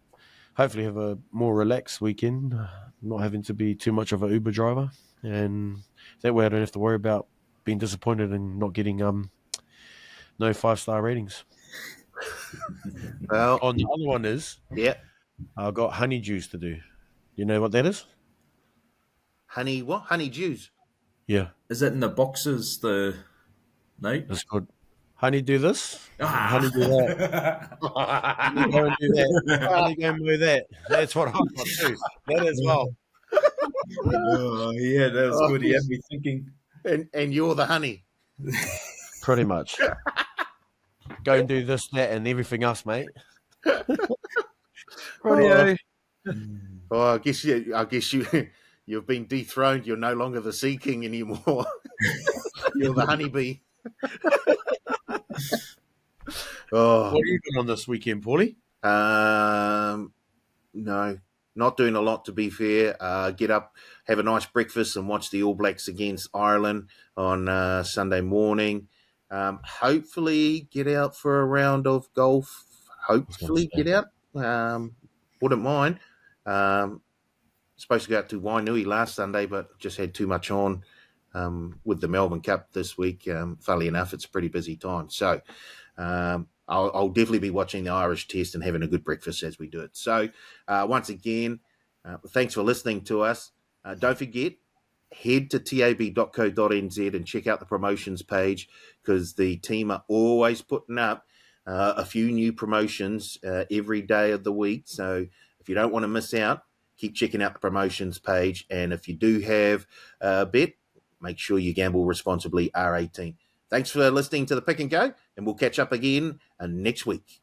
hopefully have a more relaxed weekend, not having to be too much of an Uber driver, and that way I don't have to worry about being disappointed and not getting no 5-star ratings. Well, On the other one is, I've got honey juice to do. You know what that is? Honey, what? Honey juice? Yeah. Is that in the boxes? No? It's called honey do this, honey do that. Honey go and do that. Honey go and do that. That's what I've got too. That as well. Oh, yeah, that was good. He had me thinking. And you're the honey. Pretty much. Go and do this, that, and everything else, mate. Oh, I guess you've been dethroned. You're no longer the sea king anymore. You're the honeybee. What are you doing on this weekend, Paulie? No, not doing a lot, to be fair. Get up, have a nice breakfast, and watch the All Blacks against Ireland on Sunday morning. Hopefully get out for a round of golf. Hopefully get out. Wouldn't mind. Supposed to go out to Wainui last Sunday, but just had too much on with the Melbourne Cup this week. Funnily enough, it's a pretty busy time. So I'll definitely be watching the Irish Test and having a good breakfast as we do it. So once again, thanks for listening to us. Don't forget, head to tab.co.nz and check out the promotions page, because the team are always putting up a few new promotions every day of the week. So if you don't want to miss out, keep checking out the promotions page. And if you do have a bet, make sure you gamble responsibly, R18. Thanks for listening to the Pick and Go, and we'll catch up again next week.